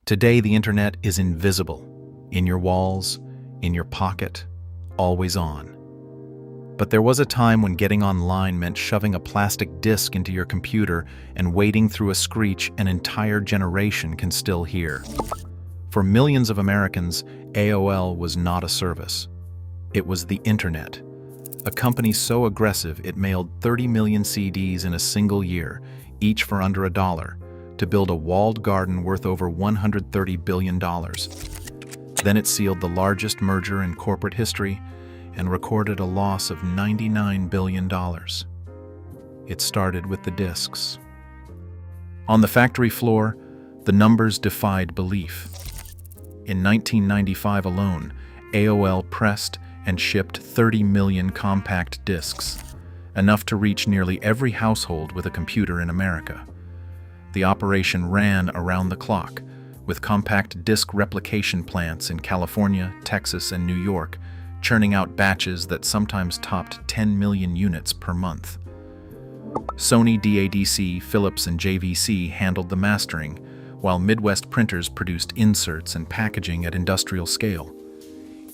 Today, the internet is invisible, in your walls, in your pocket, always on. But there was a time when getting online meant shoving a plastic disc into your computer and waiting through a screech an entire generation can still hear. For millions of Americans, AOL was not a service. It was the internet. A company so aggressive it mailed 30 million CDs in a single year, each for under $1, to build a walled garden worth over $130 billion. Then it sealed the largest merger in corporate history and recorded a loss of $99 billion. It started with the discs. On the factory floor, the numbers defied belief. In 1995 alone, AOL pressed and shipped 30 million compact discs, enough to reach nearly every household with a computer in America. The operation ran around the clock, with compact disc replication plants in California, Texas, and New York, churning out batches that sometimes topped 10 million units per month. Sony DADC, Philips, and JVC handled the mastering, while Midwest printers produced inserts and packaging at industrial scale.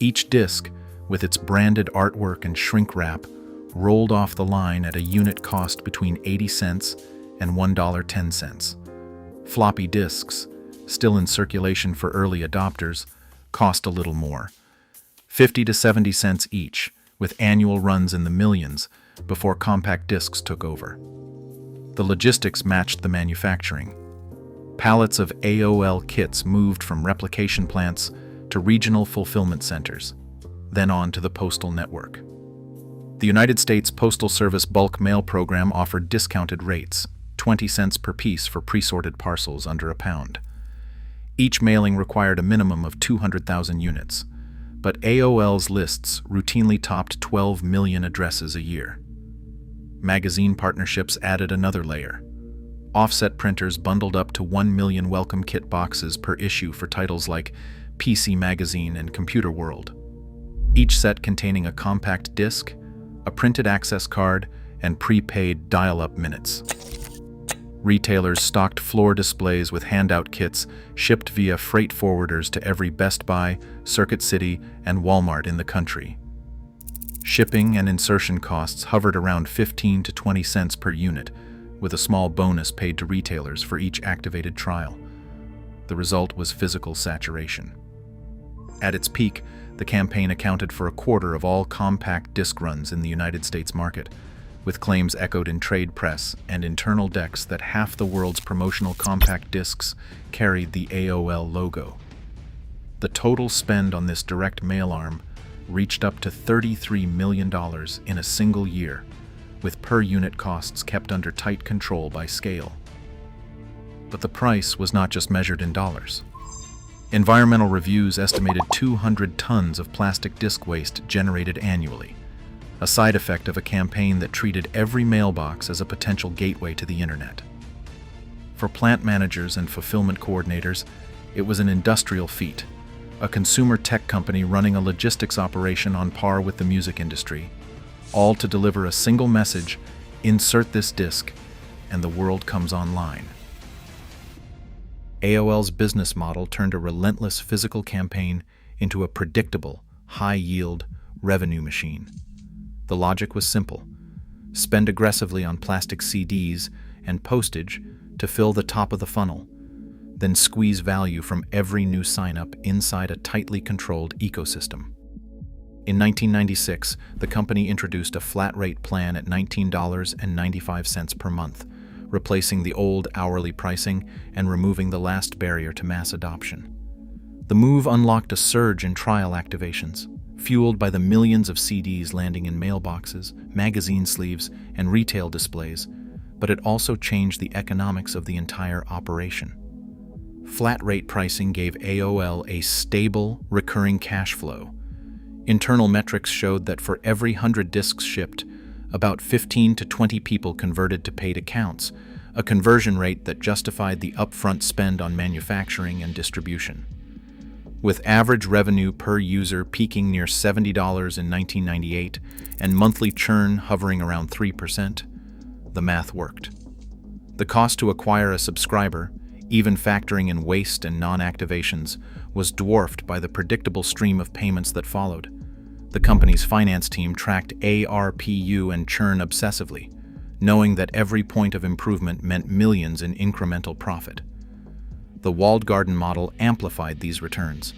Each disc, with its branded artwork and shrink wrap, rolled off the line at a unit cost between 80 cents and $1.10. Floppy disks, still in circulation for early adopters, cost a little more, 50 to 70 cents each, with annual runs in the millions before compact discs took over. The logistics matched the manufacturing. Pallets of AOL kits moved from replication plants to regional fulfillment centers, then on to the postal network. The United States Postal Service bulk mail program offered discounted rates, 20 cents per piece for pre-sorted parcels under £1. Each mailing required a minimum of 200,000 units, but AOL's lists routinely topped 12 million addresses a year. Magazine partnerships added another layer. Offset printers bundled up to 1 million welcome kit boxes per issue for titles like PC Magazine and Computer World, each set containing a compact disc, a printed access card, and prepaid dial-up minutes. Retailers stocked floor displays with handout kits shipped via freight forwarders to every Best Buy, Circuit City, and Walmart in the country. Shipping and insertion costs hovered around 15 to 20 cents per unit, with a small bonus paid to retailers for each activated trial. The result was physical saturation. At its peak, the campaign accounted for a quarter of all compact disc runs in the United States market, with claims echoed in trade press and internal decks that half the world's promotional compact discs carried the AOL logo. The total spend on this direct mail arm reached up to $33 million in a single year, with per-unit costs kept under tight control by scale. But the price was not just measured in dollars. Environmental reviews estimated 200 tons of plastic disc waste generated annually, a side effect of a campaign that treated every mailbox as a potential gateway to the internet. For plant managers and fulfillment coordinators, it was an industrial feat, a consumer tech company running a logistics operation on par with the music industry, all to deliver a single message: insert this disc, and the world comes online. AOL's business model turned a relentless physical campaign into a predictable, high-yield revenue machine. The logic was simple: spend aggressively on plastic CDs and postage to fill the top of the funnel, then squeeze value from every new sign-up inside a tightly controlled ecosystem. In 1996, the company introduced a flat-rate plan at $19.95 per month, replacing the old hourly pricing and removing the last barrier to mass adoption. The move unlocked a surge in trial activations, fueled by the millions of CDs landing in mailboxes, magazine sleeves, and retail displays, but it also changed the economics of the entire operation. Flat-rate pricing gave AOL a stable, recurring cash flow. Internal metrics showed that for every 100 discs shipped, about 15 to 20 people converted to paid accounts, a conversion rate that justified the upfront spend on manufacturing and distribution. With average revenue per user peaking near $70 in 1998 and monthly churn hovering around 3%, the math worked. The cost to acquire a subscriber, even factoring in waste and non-activations, was dwarfed by the predictable stream of payments that followed. The company's finance team tracked ARPU and churn obsessively, knowing that every point of improvement meant millions in incremental profit. The walled garden model amplified these returns.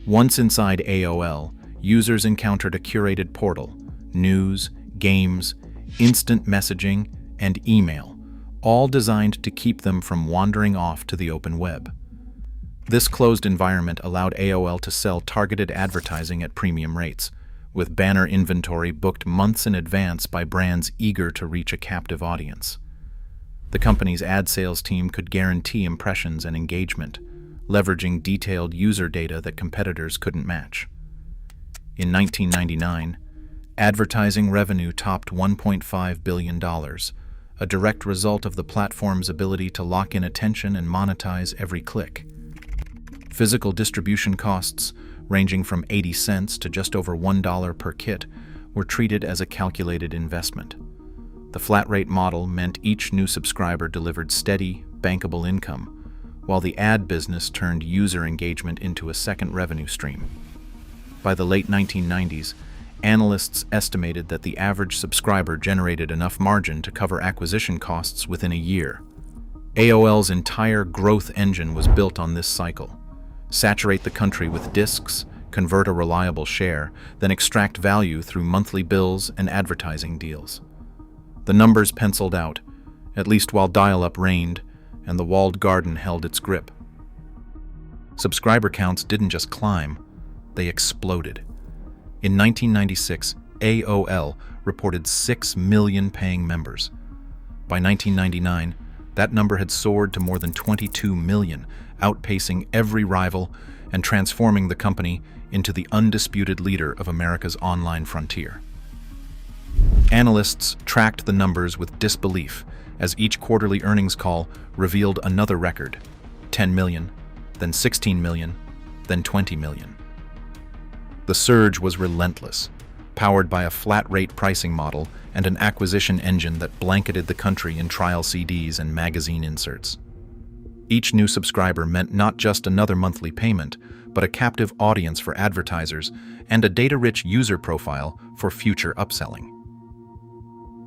Once inside AOL, users encountered a curated portal, news, games, instant messaging, and email, all designed to keep them from wandering off to the open web. This closed environment allowed AOL to sell targeted advertising at premium rates, with banner inventory booked months in advance by brands eager to reach a captive audience. The company's ad sales team could guarantee impressions and engagement, leveraging detailed user data that competitors couldn't match. In 1999, advertising revenue topped $1.5 billion, a direct result of the platform's ability to lock in attention and monetize every click. Physical distribution costs, ranging from 80 cents to just over $1 per kit, were treated as a calculated investment. The flat-rate model meant each new subscriber delivered steady, bankable income, while the ad business turned user engagement into a second revenue stream. By the late 1990s, analysts estimated that the average subscriber generated enough margin to cover acquisition costs within a year. AOL's entire growth engine was built on this cycle. Saturate the country with discs, convert a reliable share, then extract value through monthly bills and advertising deals. The numbers penciled out, at least while dial-up reigned and the walled garden held its grip. Subscriber counts didn't just climb, they exploded. In 1996, AOL reported 6 million paying members. By 1999, that number had soared to more than 22 million, outpacing every rival and transforming the company into the undisputed leader of America's online frontier. Analysts tracked the numbers with disbelief as each quarterly earnings call revealed another record: 10 million, then 16 million, then 20 million. The surge was relentless, powered by a flat-rate pricing model and an acquisition engine that blanketed the country in trial CDs and magazine inserts. Each new subscriber meant not just another monthly payment, but a captive audience for advertisers and a data-rich user profile for future upselling.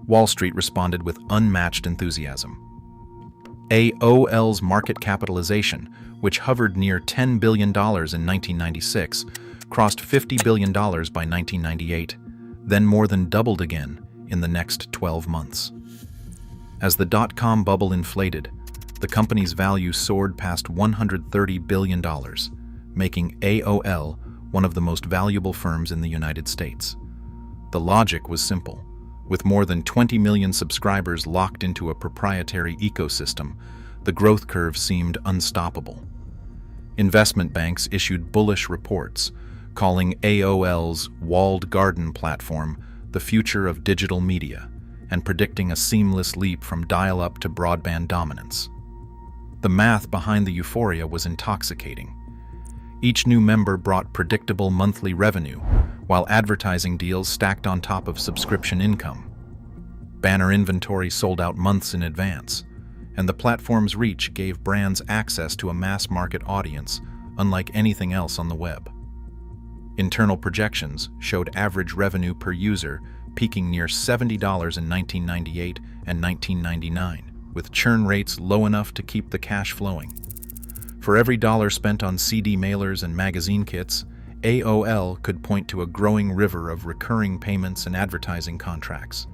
Wall Street responded with unmatched enthusiasm. AOL's market capitalization, which hovered near $10 billion in 1996, crossed $50 billion by 1998, then more than doubled again in the next 12 months. As the dot-com bubble inflated, the company's value soared past $130 billion, making AOL one of the most valuable firms in the United States. The logic was simple. With more than 20 million subscribers locked into a proprietary ecosystem, the growth curve seemed unstoppable. Investment banks issued bullish reports, calling AOL's walled garden platform the future of digital media and predicting a seamless leap from dial-up to broadband dominance. The math behind the euphoria was intoxicating. Each new member brought predictable monthly revenue, while advertising deals stacked on top of subscription income. Banner inventory sold out months in advance, and the platform's reach gave brands access to a mass-market audience unlike anything else on the web. Internal projections showed average revenue per user peaking near $70 in 1998 and 1999, with churn rates low enough to keep the cash flowing. For every dollar spent on CD mailers and magazine kits, AOL could point to a growing river of recurring payments and advertising contracts.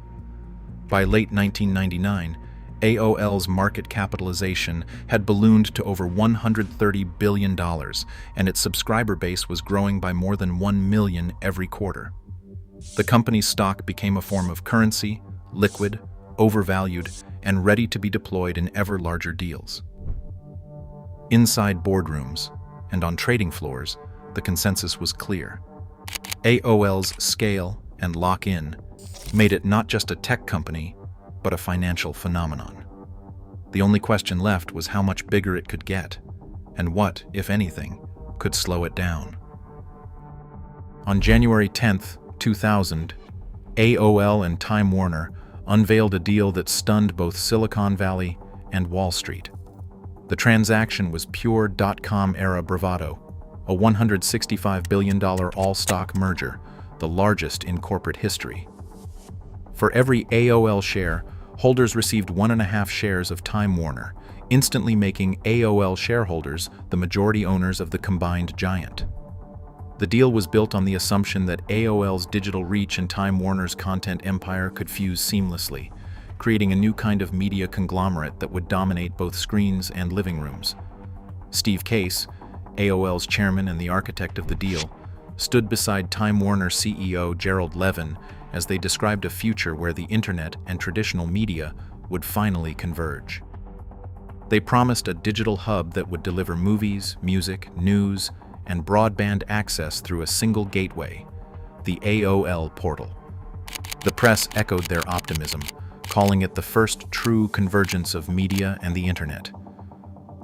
By late 1999, AOL's market capitalization had ballooned to over $130 billion, and its subscriber base was growing by more than 1 million every quarter. The company's stock became a form of currency, liquid, overvalued, and ready to be deployed in ever larger deals. Inside boardrooms and on trading floors, the consensus was clear. AOL's scale and lock-in made it not just a tech company, but a financial phenomenon. The only question left was how much bigger it could get, and what, if anything, could slow it down. On January 10, 2000, AOL and Time Warner unveiled a deal that stunned both Silicon Valley and Wall Street. The transaction was pure dot-com-era bravado, a $165 billion all-stock merger, the largest in corporate history. For every AOL share, holders received 1.5 shares of Time Warner, instantly making AOL shareholders the majority owners of the combined giant. The deal was built on the assumption that AOL's digital reach and Time Warner's content empire could fuse seamlessly, creating a new kind of media conglomerate that would dominate both screens and living rooms. Steve Case, AOL's chairman and the architect of the deal, stood beside Time Warner CEO Gerald Levin as they described a future where the internet and traditional media would finally converge. They promised a digital hub that would deliver movies, music, news, and broadband access through a single gateway, the AOL portal. The press echoed their optimism, calling it the first true convergence of media and the internet.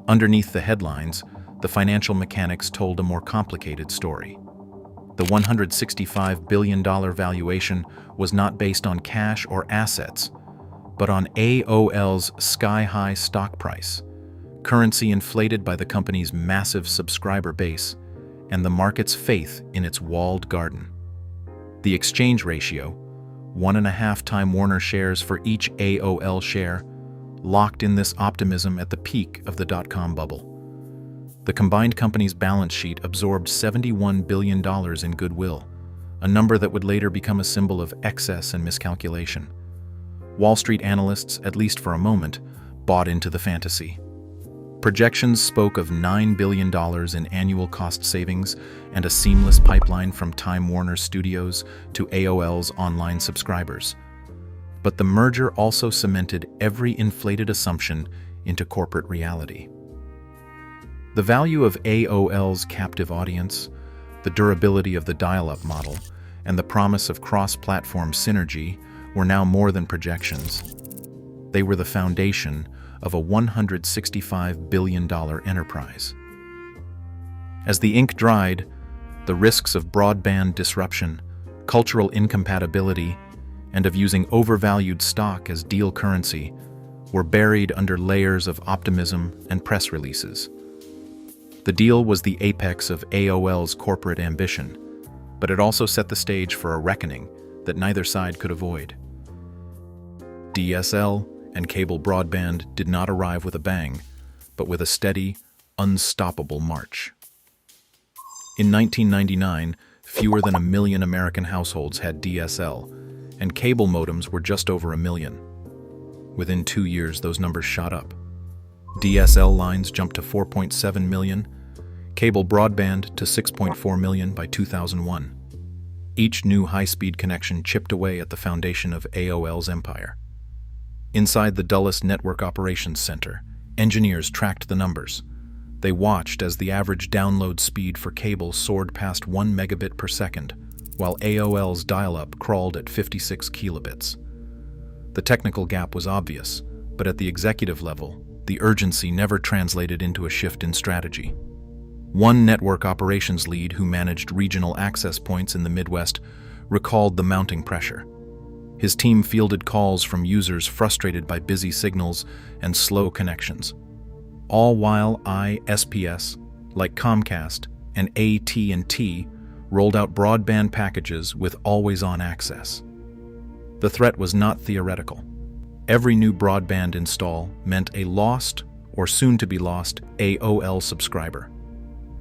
Underneath the headlines, the financial mechanics told a more complicated story. The $165 billion valuation was not based on cash or assets, but on AOL's sky-high stock price, currency inflated by the company's massive subscriber base, and the market's faith in its walled garden. The exchange ratio, 1.5 Time Warner shares for each AOL share, locked in this optimism at the peak of the dot-com bubble. The combined company's balance sheet absorbed $71 billion in goodwill, a number that would later become a symbol of excess and miscalculation. Wall Street analysts, at least for a moment, bought into the fantasy. Projections spoke of $9 billion in annual cost savings and a seamless pipeline from Time Warner Studios to AOL's online subscribers. But the merger also cemented every inflated assumption into corporate reality. The value of AOL's captive audience, the durability of the dial-up model, and the promise of cross-platform synergy were now more than projections. They were the foundation of a $165 billion enterprise. As the ink dried, the risks of broadband disruption, cultural incompatibility, and of using overvalued stock as deal currency were buried under layers of optimism and press releases. The deal was the apex of AOL's corporate ambition, but it also set the stage for a reckoning that neither side could avoid. DSL and cable broadband did not arrive with a bang, but with a steady, unstoppable march. In 1999, fewer than 1 million American households had DSL, and cable modems were just over 1 million. Within 2 years, those numbers shot up. DSL lines jumped to 4.7 million, cable broadband to 6.4 million by 2001. Each new high-speed connection chipped away at the foundation of AOL's empire. Inside the Dulles Network Operations Center, engineers tracked the numbers. They watched as the average download speed for cable soared past 1 megabit per second, while AOL's dial-up crawled at 56 kilobits. The technical gap was obvious, but at the executive level, the urgency never translated into a shift in strategy. One network operations lead who managed regional access points in the Midwest recalled the mounting pressure. His team fielded calls from users frustrated by busy signals and slow connections, all while ISPs, like Comcast and AT&T, rolled out broadband packages with always-on access. The threat was not theoretical. Every new broadband install meant a lost or soon-to-be-lost AOL subscriber.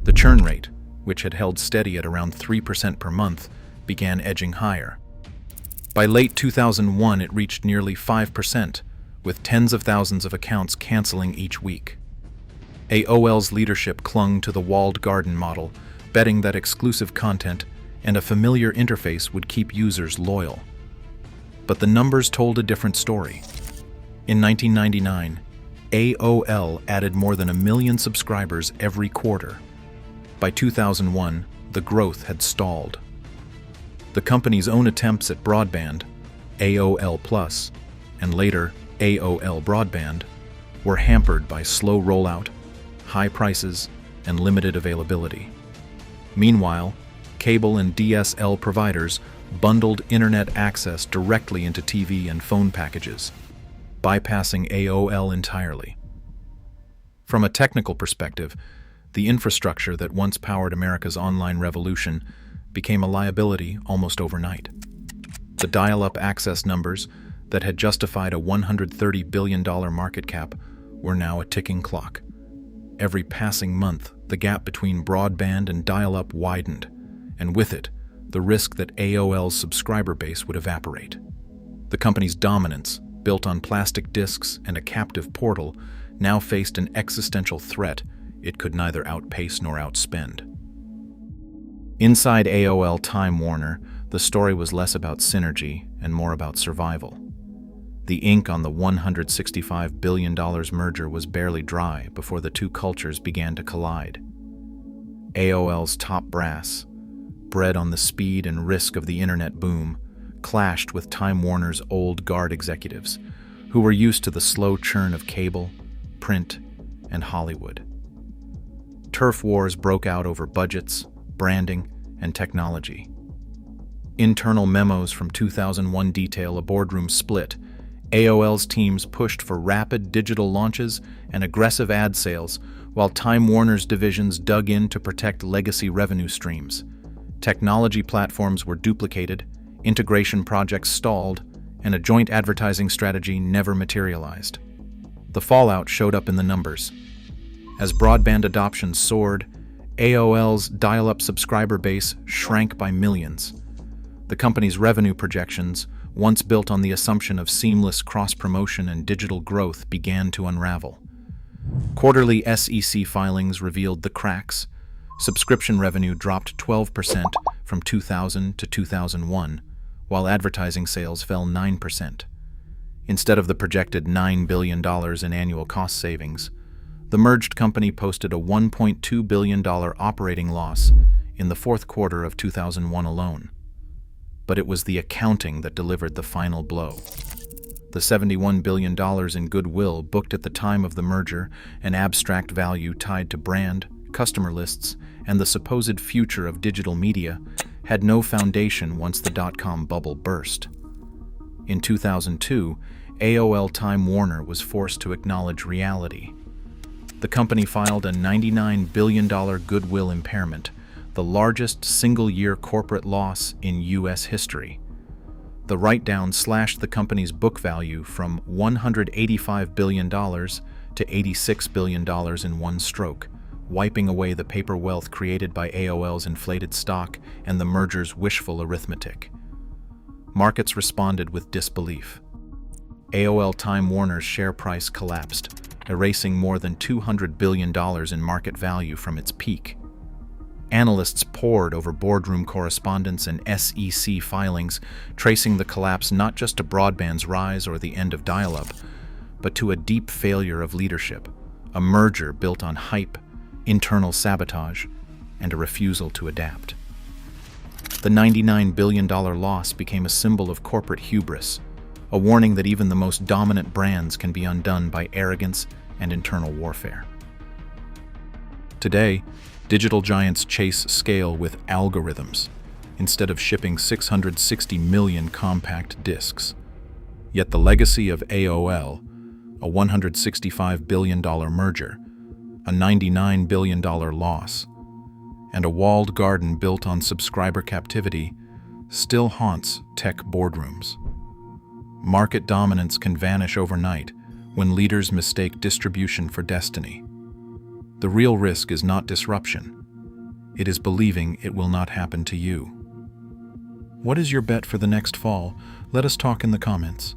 The churn rate, which had held steady at around 3% per month, began edging higher. By late 2001, it reached nearly 5%, with tens of thousands of accounts canceling each week. AOL's leadership clung to the walled garden model, betting that exclusive content and a familiar interface would keep users loyal. But the numbers told a different story. In 1999, AOL added more than 1 million subscribers every quarter. By 2001, the growth had stalled. The company's own attempts at broadband, AOL Plus, and later AOL Broadband, were hampered by slow rollout, high prices, and limited availability. Meanwhile, cable and DSL providers bundled internet access directly into TV and phone packages, bypassing AOL entirely. From a technical perspective, the infrastructure that once powered America's online revolution became a liability almost overnight. The dial-up access numbers that had justified a $130 billion market cap were now a ticking clock. Every passing month, the gap between broadband and dial-up widened, and with it, the risk that AOL's subscriber base would evaporate. The company's dominance, built on plastic discs and a captive portal, now faced an existential threat it could neither outpace nor outspend. Inside AOL Time Warner, the story was less about synergy and more about survival. The ink on the $165 billion merger was barely dry before the two cultures began to collide. AOL's top brass, bred on the speed and risk of the internet boom, clashed with Time Warner's old guard executives, who were used to the slow churn of cable, print, and Hollywood. Turf wars broke out over budgets, branding, and technology. Internal memos from 2001 detail a boardroom split. AOL's teams pushed for rapid digital launches and aggressive ad sales, while Time Warner's divisions dug in to protect legacy revenue streams. Technology platforms were duplicated, integration projects stalled, and a joint advertising strategy never materialized. The fallout showed up in the numbers. As broadband adoption soared, AOL's dial-up subscriber base shrank by millions. The company's revenue projections, once built on the assumption of seamless cross-promotion and digital growth, began to unravel. Quarterly SEC filings revealed the cracks. Subscription revenue dropped 12% from 2000 to 2001, while advertising sales fell 9%. Instead of the projected $9 billion in annual cost savings, the merged company posted a $1.2 billion operating loss in the fourth quarter of 2001 alone. But it was the accounting that delivered the final blow. The $71 billion in goodwill booked at the time of the merger, an abstract value tied to brand, customer lists, and the supposed future of digital media, had no foundation once the dot-com bubble burst. In 2002, AOL Time Warner was forced to acknowledge reality. The company filed a $99 billion goodwill impairment, the largest single-year corporate loss in U.S. history. The write-down slashed the company's book value from $185 billion to $86 billion in one stroke, wiping away the paper wealth created by AOL's inflated stock and the merger's wishful arithmetic. Markets responded with disbelief. AOL Time Warner's share price collapsed, erasing more than $200 billion in market value from its peak. Analysts pored over boardroom correspondence and SEC filings, tracing the collapse not just to broadband's rise or the end of dial-up, but to a deep failure of leadership, a merger built on hype, internal sabotage, and a refusal to adapt. The $99 billion loss became a symbol of corporate hubris, a warning that even the most dominant brands can be undone by arrogance and internal warfare. Today, digital giants chase scale with algorithms instead of shipping 660 million compact discs. Yet the legacy of AOL, a $165 billion merger, a $99 billion loss, and a walled garden built on subscriber captivity, still haunts tech boardrooms. Market dominance can vanish overnight when leaders mistake distribution for destiny. The real risk is not disruption. It is believing it will not happen to you. What is your bet for the next fall? Let us talk in the comments.